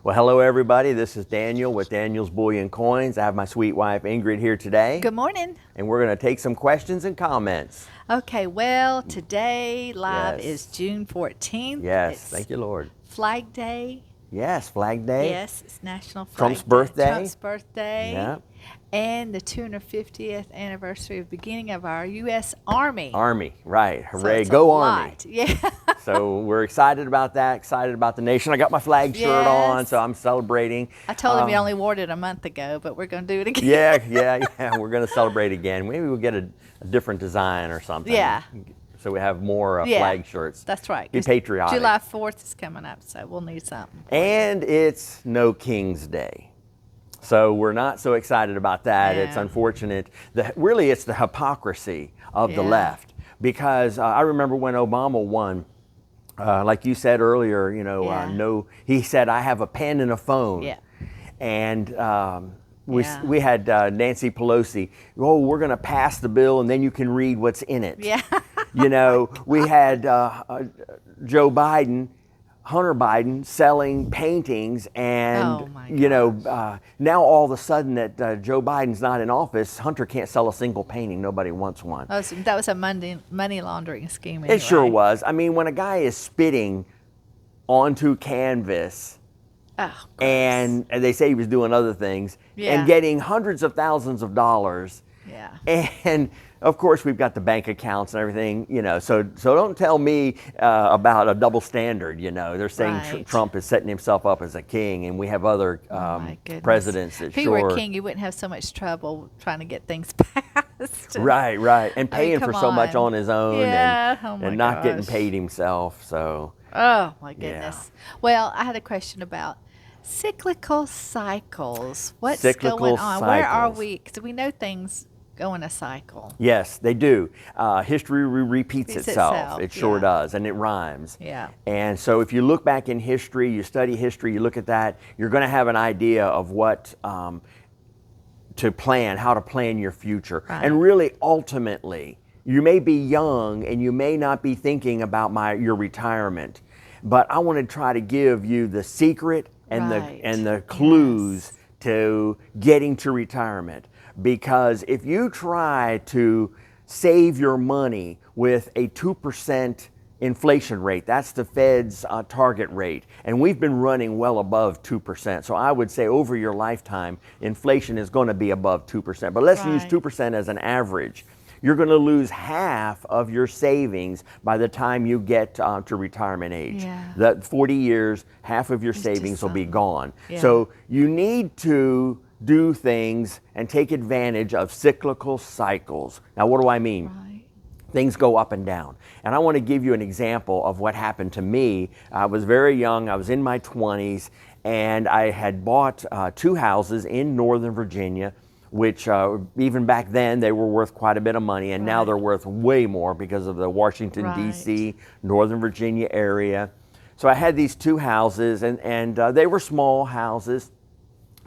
Well, hello everybody. This is Daniel with Daniel's Bullion Coins. I have my sweet wife Ingrid here today. Good morning. And we're going to take some questions and comments. Okay, well, today live Yes. is June 14th. Yes, It's thank you, Lord. Flag Day. Yes, Flag Day. Yes, it's National Flag Trump's Day. birthday. Trump's birthday. Yeah. And the 250th anniversary of beginning of our U.S. Army. Army, right. So Hooray, it's a go Army. lot. Yeah. So we're excited about that, excited about the nation. I got my flag shirt on, Yes. so I'm celebrating. I told him you only wore it a month ago, but we're going to do it again. Yeah. We're going to celebrate again. Maybe we'll get a different design or something. Yeah. So we have more Yeah, flag shirts. That's right. Be 'cause patriotic. July 4th is coming up, so we'll need something. And it's no King's Day. So we're not so excited about that. Yeah. It's unfortunate. Really, it's the hypocrisy of the Yeah. left. Because I remember when Obama won, like you said earlier, Yeah. he said, I have a pen and a phone. Yeah. And Yeah. we had Nancy Pelosi, we're going to pass the bill and then you can read what's in it. Yeah. We had Joe Biden, Hunter Biden, selling paintings, and Oh my now all of a sudden that Joe Biden's not in office, Hunter can't sell a single painting. Nobody wants one. That was a money laundering scheme. It sure anyway. was. I mean, when a guy is spitting onto canvas, Oh, gross. and they say he was doing other things, Yeah. and getting hundreds of thousands of dollars. Yeah. And of course, we've got the bank accounts and everything, so don't tell me about a double standard. They're saying Right. Trump is setting himself up as a king, and we have other My goodness. presidents that If he were a king, you wouldn't have so much trouble trying to get things passed. Right, and paying for come so much on. on his own, Yeah, oh my and not getting gosh. paid himself. So Oh my goodness. Well, I had a question about cyclical cycles. What's Cyclical going on? Where are cycles. we? Because we know things go in a cycle. yes, they do. History repeats Repeats itself. itself, It sure yeah. does, and it rhymes. Yeah. And so if you look back in history, you study history, you look at that, you're going to have an idea of what to plan, how to plan your future. Right. And really, ultimately, you may be young and you may not be thinking about your retirement, but I want to try to give you the secret and Right. the clues Yes. to getting to retirement. Because if you try to save your money with a 2% inflation rate, that's the Fed's target rate, and we've been running well above 2%. So I would say over your lifetime, inflation is going to be above 2%. But let's use Right. 2% as an average. You're going to lose half of your savings by the time you get to retirement age. Yeah. That 40 years, half of your It's savings just will be something. gone. Yeah. So you need to do things and take advantage of cyclical cycles. Now, what do I mean? Right. Things go up and down. And I want to give you an example of what happened to me. I was very young, I was in my 20s, and I had bought 2 houses in Northern Virginia, which even back then they were worth quite a bit of money, and now Right. they're worth way more because of the Washington, Right. D.C., Northern Virginia area. So I had these 2 houses, and they were small houses.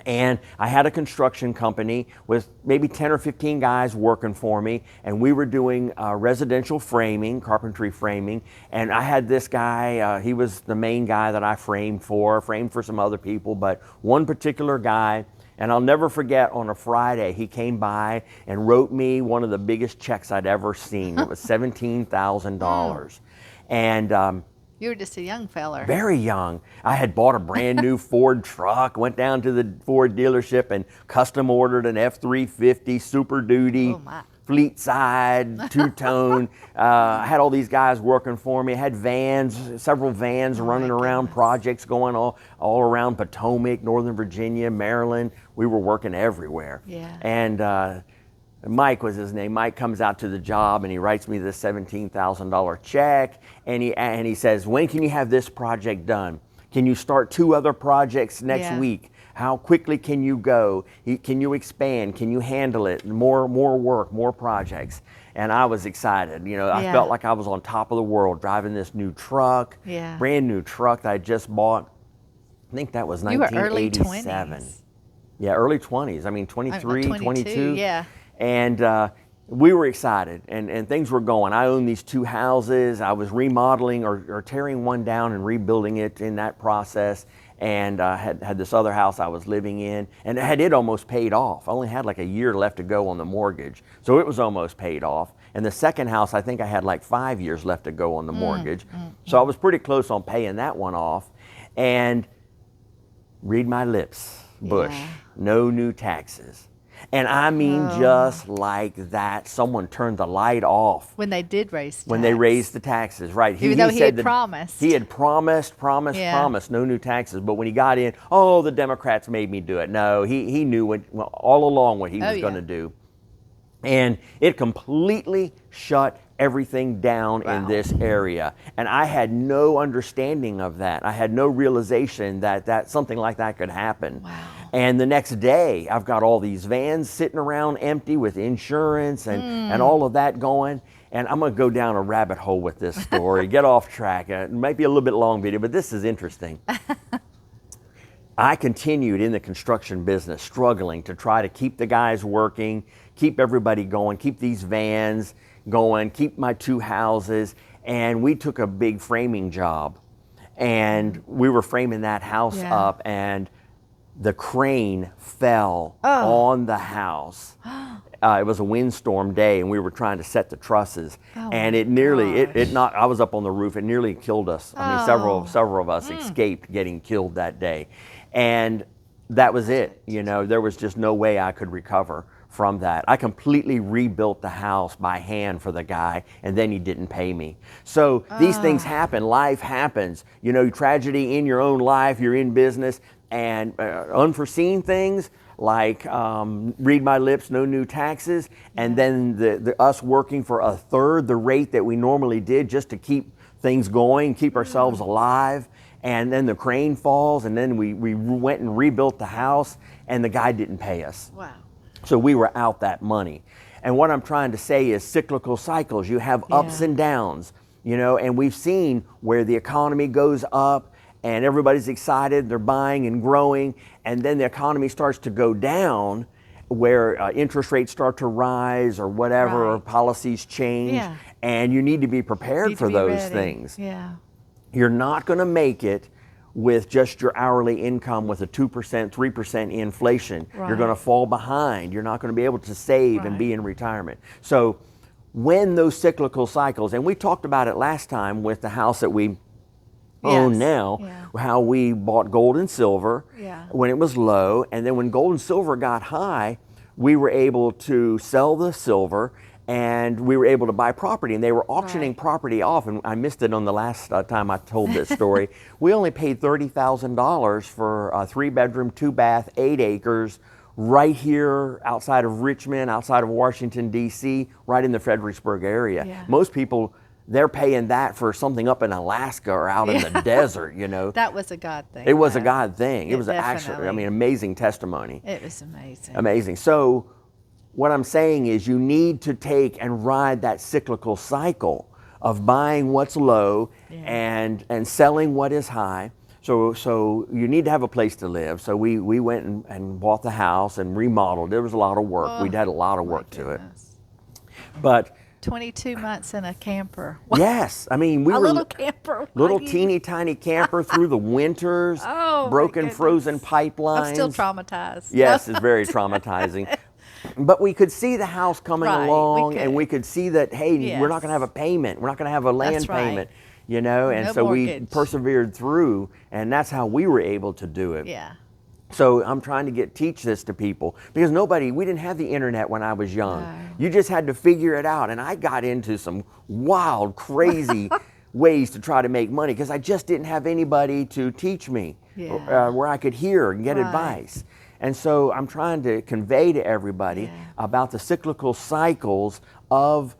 And I had a construction company with maybe 10 or 15 guys working for me, and we were doing residential framing, carpentry framing. And I had this guy, he was the main guy that I framed for some other people, but one particular guy, and I'll never forget, on a Friday, he came by and wrote me one of the biggest checks I'd ever seen. It was $17,000. And You were just a young feller. very young. I had bought a brand new Ford truck, went down to the Ford dealership and custom ordered an F-350 Super Duty, Oh, my. fleet side, two-tone. I had all these guys working for me. I had vans, several vans running around, goodness. projects going all around Potomac, Northern Virginia, Maryland. We were working everywhere. Yeah. And Mike was his name. Mike comes out to the job and he writes me this $17,000 check, and he says, when can you have this project done? Can you start 2 other projects next Yeah. week? How quickly can you go? Can you expand? Can you handle it? More work, more projects. And I was excited. I Yeah. felt like I was on top of the world driving this new truck, Yeah. brand new truck that I just bought. I think that was You were early 1987. 20s. Yeah, early 20s. I mean, 23, 22. Yeah. And we were excited, and things were going. I owned these 2 houses. I was remodeling or tearing one down and rebuilding it in that process. and had this other house I was living in, and had it almost paid off. I only had like a year left to go on the mortgage, so it was almost paid off. And the second house, I think I had like 5 years left to go on the mortgage, so I was pretty close on paying that one off. And read my lips, Bush, no new taxes. And I mean, just like that, someone turned the light off. When they did raise taxes. When they raised the taxes, right. Even though he had promised. He had promised, no new taxes. But when he got in, oh, the Democrats made me do it. No, he knew all along what he was going to do. And it completely shut everything down in this area. And I had no understanding of that. I had no realization that something like that could happen. Wow. And the next day, I've got all these vans sitting around empty with insurance and all of that going. And I'm going to go down a rabbit hole with this story, get off track. It might be a little bit long video, but this is interesting. I continued in the construction business, struggling to try to keep the guys working, keep everybody going, keep these vans going, keep my 2 houses. And we took a big framing job, and we were framing that house up, and the crane fell on the house. It was a windstorm day, and we were trying to set the trusses, and it nearly, I was up on the roof, it nearly killed us. I mean, several of us escaped getting killed that day. And that was it. You know, there was just no way I could recover from that. I completely rebuilt the house by hand for the guy, and then he didn't pay me. So these things happen, life happens. You know, tragedy in your own life, you're in business, and unforeseen things like read my lips, no new taxes, and then the us working for a third the rate that we normally did just to keep things going, keep ourselves alive. And then the crane falls, and then we went and rebuilt the house, and the guy didn't pay us. Wow. So we were out that money. And what I'm trying to say is cyclical cycles. You have ups and downs, you know, and we've seen where the economy goes up and everybody's excited, they're buying and growing, and then the economy starts to go down where interest rates start to rise or whatever, or policies change, and you need to be prepared for those things. Yeah. You're not going to make it with just your hourly income with a 2%, 3% inflation. You're going to fall behind. You're not going to be able to save and be in retirement. So when those cyclical cycles, and we talked about it last time with the house that we own now, how we bought gold and silver when it was low, and then when gold and silver got high, we were able to sell the silver and we were able to buy property, and they were auctioning property off, and I missed it on the last time I told this story. We only paid $30,000 for a 3-bedroom, 2-bath, 8 acres, right here outside of Richmond, outside of Washington, D.C., right in the Fredericksburg area. Most people, they're paying that for something up in Alaska or out in the desert, you know. That was a God thing. It was a God thing. It was actually, I mean, amazing testimony. It was amazing. Amazing. So what I'm saying is you need to take and ride that cyclical cycle of buying what's low and selling what is high. So you need to have a place to live. So we went and bought the house and remodeled. There was a lot of work. We'd had a lot of work to it. But 22 months in a camper. Yes, I mean, we were a little camper. Little teeny tiny camper through the winters, broken frozen pipelines. I'm still traumatized. Yes, it's very traumatizing. But we could see the house coming along, and we could see that, hey, we're not going to have a payment. We're not going to have a land payment, you know, and so mortgage. We persevered through, and that's how we were able to do it. Yeah. So I'm trying to teach this to people, because we didn't have the internet when I was young. No. You just had to figure it out, and I got into some wild, crazy ways to try to make money, because I just didn't have anybody to teach me where I could hear and get advice. And so I'm trying to convey to everybody about the cyclical cycles of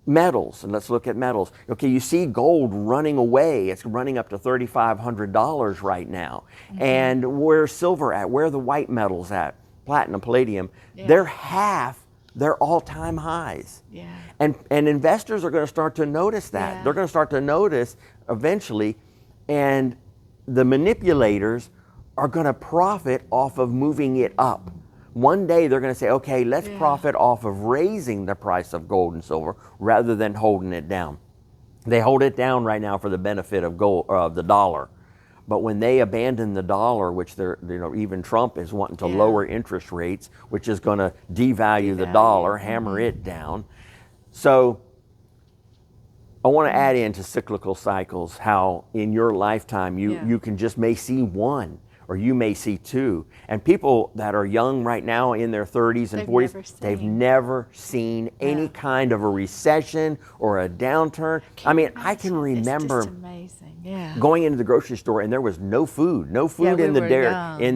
metals. And let's look at metals. Okay, you see gold running away. It's running up to $3,500 right now. And where's silver at? Where are the white metals at? Platinum, palladium. They're half their all-time highs. And investors are going to start to notice that. They're going to start to notice eventually. And the manipulators are going to profit off of moving it up. One day they're going to say, okay, let's profit off of raising the price of gold and silver rather than holding it down. They hold it down right now for the benefit of gold, the dollar. But when they abandon the dollar, which they're, even Trump is wanting to Yeah. lower interest rates, which is going to devalue the dollar, hammer it down. So I want to add into cyclical cycles how in your lifetime you can just may see one, or you may see two. And people that are young right now in their 30s and 40s, they've never seen any kind of a recession or a downturn. I mean, I can remember it's just amazing. Yeah. going into the grocery store and there was no food in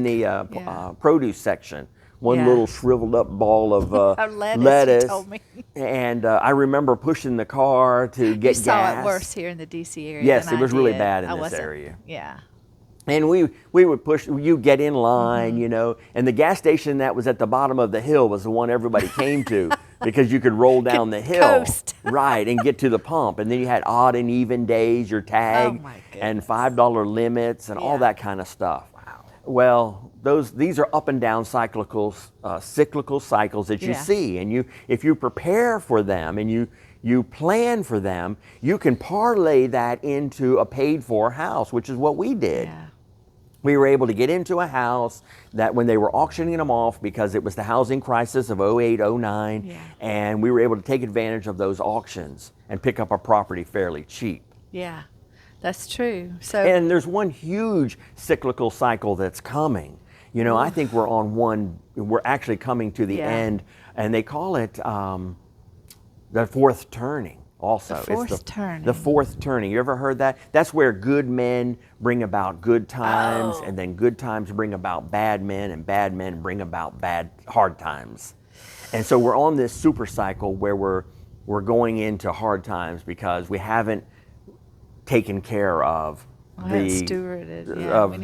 the produce section. One little shriveled up ball of lettuce. You told me. And I remember pushing the car to get gas. You saw it worse here in the DC area. Yes, than it was I really did. bad in this area. Yeah. And we would push, you get in line, and the gas station that was at the bottom of the hill was the one everybody came to because you could roll down the hill. Coast. Right, and get to the pump. And then you had odd and even days, your tag, and $5 limits and all that kind of stuff. Wow. Well, these are up and down cyclical cycles that you see. And if you prepare for them and you plan for them, you can parlay that into a paid-for house, which is what we did. Yeah. We were able to get into a house that when they were auctioning them off, because it was the housing crisis of 08, 09, and we were able to take advantage of those auctions and pick up a property fairly cheap. Yeah, that's true. And there's one huge cyclical cycle that's coming. I think we're actually coming to the end, and they call it the fourth turning. Also, the fourth turning. You ever heard that? That's where good men bring about good times, and then good times bring about bad men, and bad men bring about hard times. And so we're on this super cycle where we're going into hard times because we haven't taken care of the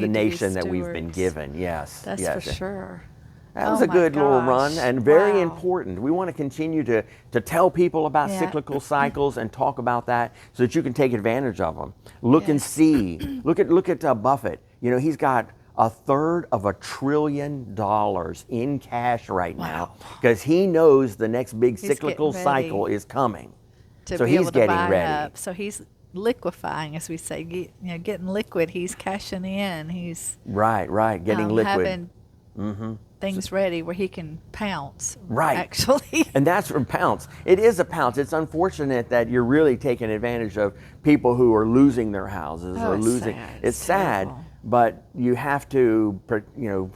nation that we've been given. Yes, that's for sure. That was a good little run and very important. We want to continue to tell people about cyclical cycles and talk about that so that you can take advantage of them. Look and see. Look at Buffett. He's got $1/3 of $1 trillion in cash right now because he knows the next big cyclical cycle is coming. So he's getting ready. So he's liquefying, as we say, getting liquid. He's cashing in. He's getting liquid. Having things ready where he can pounce. Right. Actually. And that's from pounce. It is a pounce. It's unfortunate that you're really taking advantage of people who are losing their houses or losing. It's sad, but you have to,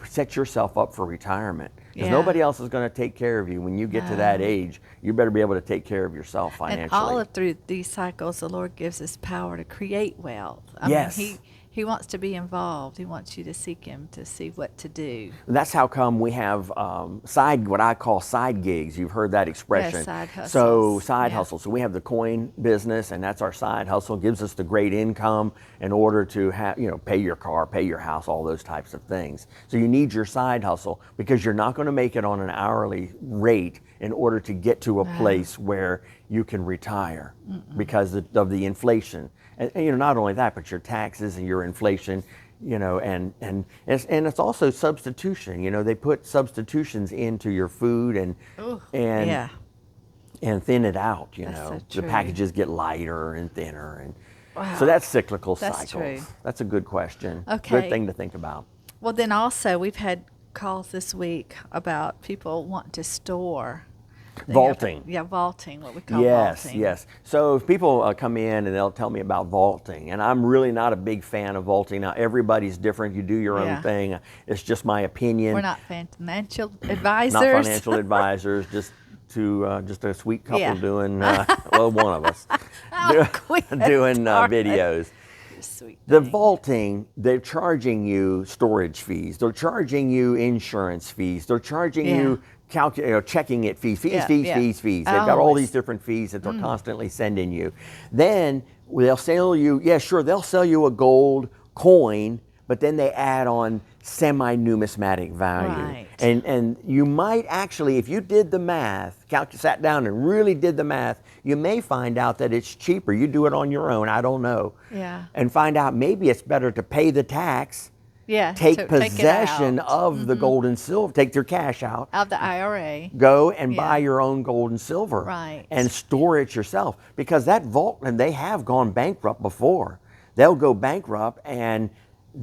set yourself up for retirement. Because nobody else is going to take care of you when you get to that age. You better be able to take care of yourself financially. And all through these cycles, the Lord gives us power to create wealth. I mean, He wants to be involved. He wants you to seek Him to see what to do. That's how come we have what I call side gigs. You've heard that expression. Yes, side hustles. So side hustles. So we have the coin business, and that's our side hustle. Gives us the great income in order to have, pay your car, pay your house, all those types of things. So you need your side hustle because you're not going to make it on an hourly rate in order to get to a place where you can retire because of the inflation. And not only that, but your taxes and your inflation, and it's also substitution. They put substitutions into your food and thin it out. So the packages get lighter and thinner, and so that's cyclical cycles. True. That's a good question. Okay. Good thing to think about. Well, then also we've had calls this week about people wanting to store. Vaulting. Vaulting, what we call vaulting. Yes. So if people come in and they'll tell me about vaulting, and I'm really not a big fan of vaulting. Now, everybody's different. You do your own thing. It's just my opinion. We're not financial advisors. Not financial advisors, just a sweet couple doing, one of us, doing videos. The vaulting, they're charging you storage fees. They're charging you insurance fees. They're charging you checking it fees. They've got all these different fees that they're constantly sending you. Then they'll sell you, they'll sell you a gold coin, but then they add on semi-numismatic value. Right. And you might actually, if you did the math, sat down and really did the math, you may find out that it's cheaper. You do it on your own, I don't know. Yeah. And find out maybe it's better to pay the tax, take possession of the gold and silver, take your cash out. Of the IRA. Go and buy your own gold and silver. Right. And store it yourself. Because that vault, and they have gone bankrupt before. They'll go bankrupt and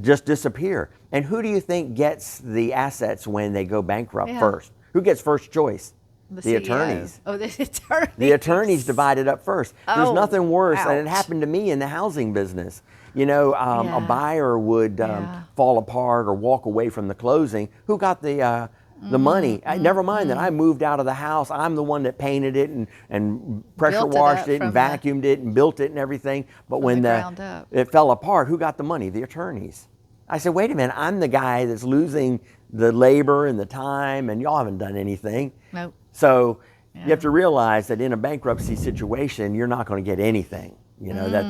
just disappear. And who do you think gets the assets when they go bankrupt Yeah. first? Who gets first choice? The CEO. attorneys. Oh, the attorneys. The attorneys divide it up first. There's Oh, nothing worse, and it ouch. happened to me in the housing business. You know, a Yeah. buyer would Yeah. fall apart or walk away from the closing. Who got the money? Never mind that I moved out of the house. I'm the one that painted it and pressure Built it washed up it and from the- vacuumed it and built it and everything. But From when the ground up. it fell apart, who got the money? The attorneys. I said, wait a minute, I'm the guy that's losing the labor and the time, and y'all haven't done anything. Nope. So Yeah. you have to realize that in a bankruptcy situation, you're not going to get anything. You know, that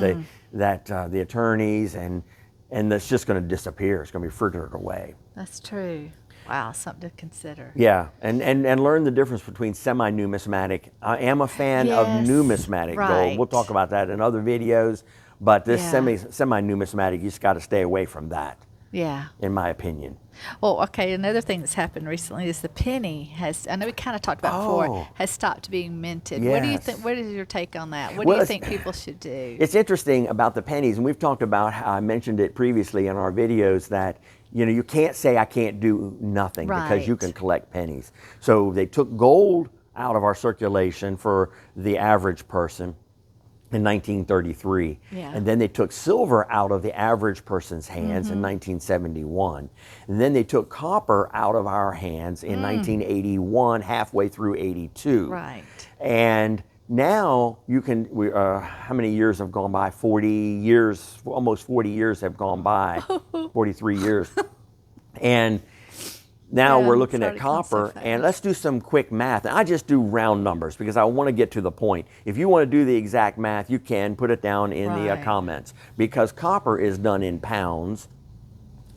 the attorneys and that's just going to disappear. It's going to be frittered away. That's true. Wow, something to consider. Yeah, and learn the difference between semi-numismatic. I am a fan of Yes, numismatic gold. right. We'll talk about that in other videos. But this Yeah. semi-numismatic, you just got to stay away from that, Yeah. in my opinion. Well, okay, another thing that's happened recently is the penny has, I know we kind of talked about Oh. before, has stopped being minted. What do you Yes. think, what is your take on that? What Well, do you it's- think people should do? It's interesting about the pennies, and we've talked about how I mentioned it previously in our videos that you can't say I can't do nothing because you Right. can collect pennies. So they took gold out of our circulation for the average person in 1933, Yeah. and then they took silver out of the average person's hands in 1971, and then they took copper out of our hands in 1981, halfway through 82. Right. And now you can, how many years have gone by? 40 years, almost 40 years have gone by, 43 years. And now Yeah, we're looking at it's already gone so copper, and let's do some quick math. And I just do round numbers because I want to get to the point. If you want to do the exact math, you can put it down in the Right. comments, because copper is done in pounds,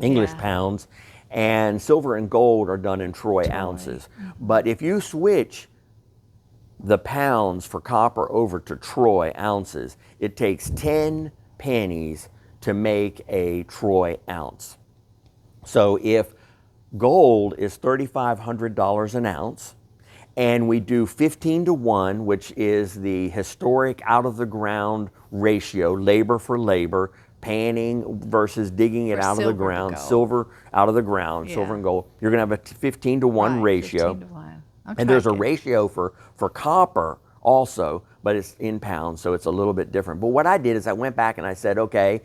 English Yeah. pounds, and silver and gold are done in troy ounces. But if you switch the pounds for copper over to troy ounces, it takes 10 pennies to make a troy ounce. So if gold is $3,500 an ounce, and we do 15 to 1, which is the historic out of the ground ratio, labor for labor, panning versus digging it For out of the silver to ground, gold. silver out of the ground, Yeah. silver and gold, you're going to have a 15 to 1 Right, ratio. 15 to 1. I'm And there's a tracking. ratio for copper also, but it's in pounds, so it's a little bit different. But what I did is I went back and I said, okay,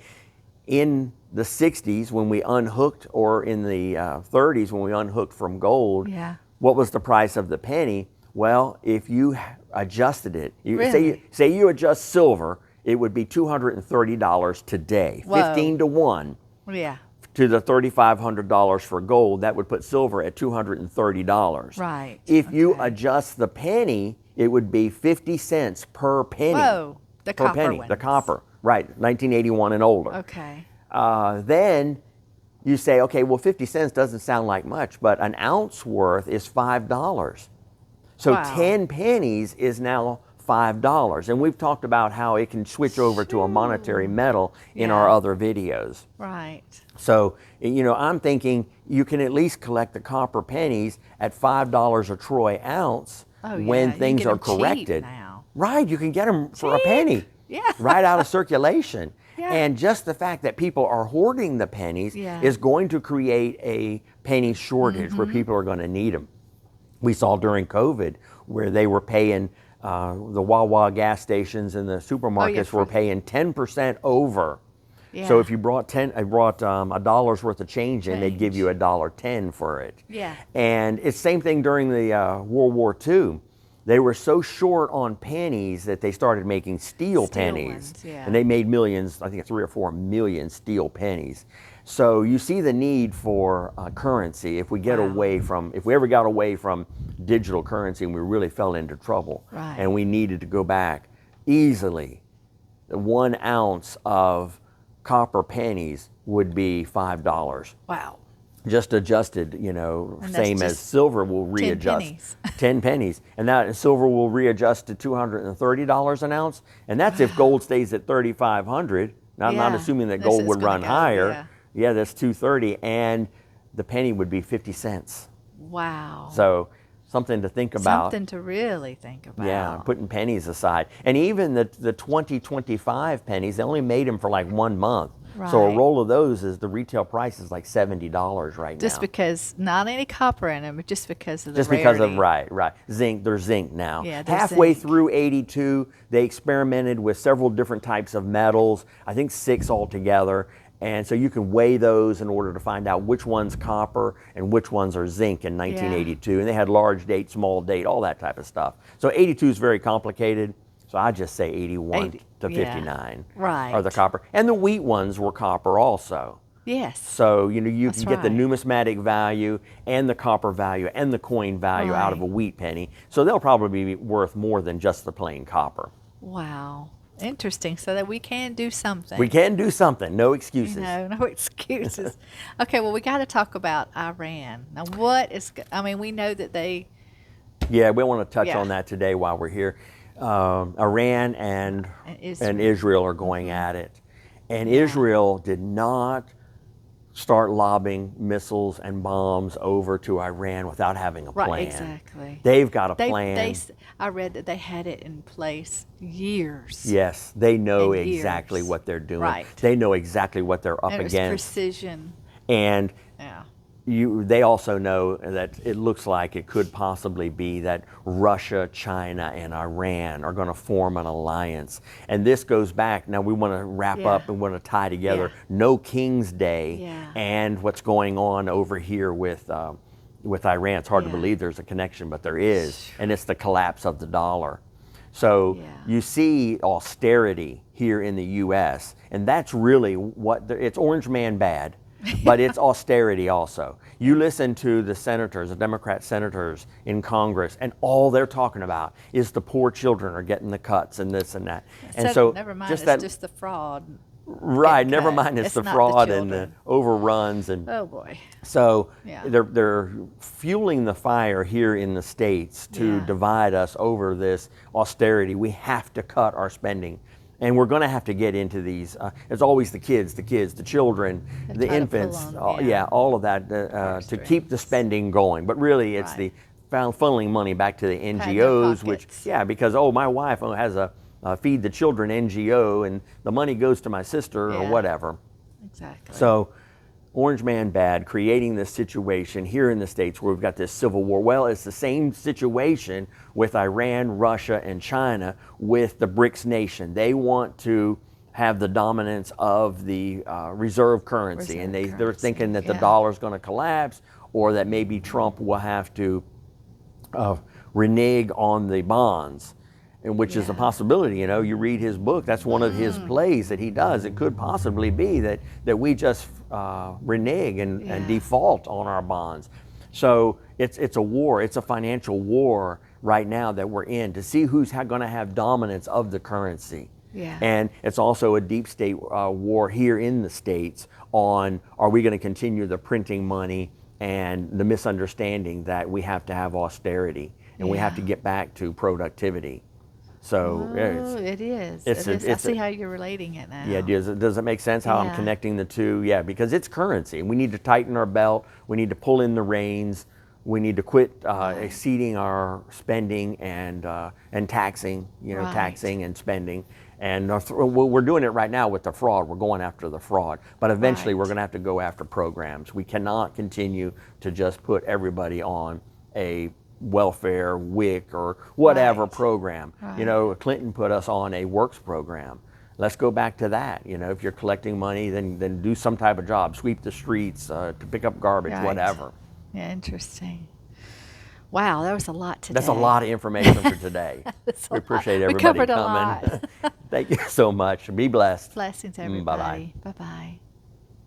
in the 60s when we unhooked, or in the 30s when we unhooked from gold, Yeah. what was the price of the penny? Well, if you adjusted it, Really? say you adjust silver, it would be $230 today, Whoa. 15 to 1 Yeah. to the $3,500 for gold. That would put silver at $230. Right, If you okay. adjust the penny, it would be 50 cents per penny. Whoa, the per copper penny, ones. the copper, right, 1981 and older. Okay. Then you say, okay, well, 50 cents doesn't sound like much, but an ounce worth is $5. So Wow. 10 pennies is now $5. And we've talked about how it can switch over to a monetary metal in Yeah. our other videos. Right. So, I'm thinking you can at least collect the copper pennies at $5 a troy ounce Oh, yeah. when You things get are 'em cheap corrected. now. Right, you can get them for a Cheap. penny. Yeah. Right out of circulation. Yeah. And just the fact that people are hoarding the pennies Yeah. is going to create a penny shortage where people are going to need them. We saw during COVID where they were paying, the Wawa gas stations and the supermarkets were for- paying 10% over. Yeah. So if you brought a dollar's worth of change in, they'd give Change. you $1.10 for it. Yeah. And it's the same thing during the World War II. They were so short on pennies that they started making steel pennies. ones, yeah. And they made millions, I think 3 or 4 million steel pennies. So you see the need for currency if we get Wow. away from, if we ever got away from digital currency and we really fell into trouble. Right. And we needed to go back easily. 1 ounce of copper pennies would be $5. Wow. Just adjusted, And that's same as just silver will readjust. pennies. 10 pennies. And that silver will readjust to $230 an ounce. And that's if gold stays at 3,500. Now, I'm not Yeah. assuming that This gold is would gonna run go, higher. Yeah, that's 230. And the penny would be 50 cents. Wow. So something to think about. Something to really think about. Yeah, putting pennies aside. And even the 2025 pennies, they only made them for like 1 month. So a Right. roll of those the retail price is like $70 right now. Just because, not any copper in them, but just because of the Just rarity. because of right zinc. There's zinc now. Yeah, there's Halfway zinc. through '82, they experimented with several different types of metals. I think 6 altogether. And so you can weigh those in order to find out which one's copper and which ones are zinc in 1982. And they had large date, small date, all that type of stuff. So 82 is very complicated. So I just say 81 to 59 Right. are the copper. And the wheat ones were copper also. Yes. So, you know, you That's can get the right. numismatic value and the copper value and the coin value out of a Right. wheat penny. So they'll probably be worth more than just the plain copper. Wow. Interesting. So that we can do something. We can do something. No excuses. No, no excuses. Okay, well, we got to talk about Iran. Now, I mean, we know that they. Yeah, we want to touch Yeah. on that today while we're here. Iran and Israel. Israel are going at it. And Israel did not start lobbing missiles and bombs over to Iran without having a plan. Right, exactly. They've got a plan. I read that they had it in place years. Yes, they know And exactly years. what they're doing. Right. They know exactly what they're up And it was against. precision. And Yeah. they also know that it looks like it could possibly be that Russia, China, and Iran are going to form an alliance. And this goes back, now we want to wrap Yeah. up and want to tie together Yeah. No King's Day Yeah. and what's going on over here with Iran. It's hard to Yeah. believe there's a connection, but there is. And it's the collapse of the dollar. So Yeah. you see austerity here in the U.S., and that's really it's Orange Man bad. But it's austerity also. You listen to the senators, the Democrat senators in Congress, and all they're talking about is the poor children are getting the cuts and this and that. And so never mind, just it's that, just the fraud. right, getting never cut. mind it's It's the not the fraud and the children. overruns and Oh boy. so Yeah. they're fueling the fire here in the States to Yeah. divide us over this austerity. We have to cut our spending. And we're going to have to get into these. It's always the kids, the children, And the try to infants, pull 'em, all of that to keep the spending going. But really, it's Right. the funneling money back to the their NGOs, which, pockets. because, my wife has a Feed the Children NGO, and the money goes to my sister or Yeah. whatever. Exactly. So, Orange Man bad, creating this situation here in the States where we've got this civil war. Well, it's the same situation with Iran, Russia, and China with the BRICS nation. They want to have the dominance of the reserve currency, and they're currency, thinking that the yeah. dollar's going to collapse, or that maybe Trump will have to renege on the bonds. And which is a Yeah. possibility. You read his book, that's one of his plays that he does. It could possibly be that we just renege and Yeah. default on our bonds. So it's a war, it's a financial war right now that we're in to see who's going to have dominance of the currency. Yeah. And it's also a deep state war here in the States on, are we going to continue the printing money and the misunderstanding that we have to have austerity and we have to Yeah. get back to productivity. So Oh, it's, it is. it's It a- is. I it's see a- how you're relating it now. yeah, does it make sense how I'm Yeah. connecting the two? Yeah, because it's currency. We need to tighten our belt. We need to pull in the reins. We need to quit exceeding our spending and taxing, Right. taxing and spending. And we're doing it right now with the fraud. We're going after the fraud. But eventually Right. we're going to have to go after programs. We cannot continue to just put everybody on a welfare, WIC, or whatever Right. program. Right. Clinton put us on a works program. Let's go back to that. If you're collecting money, then do some type of job, sweep the streets, to pick up garbage, Right. whatever. Yeah, interesting. Wow, that was a lot today. That's a lot of information for today. That's a We lot. appreciate We everybody covered a coming. lot. Thank you so much. Be blessed. Blessings, Bye-bye. everybody. Bye-bye.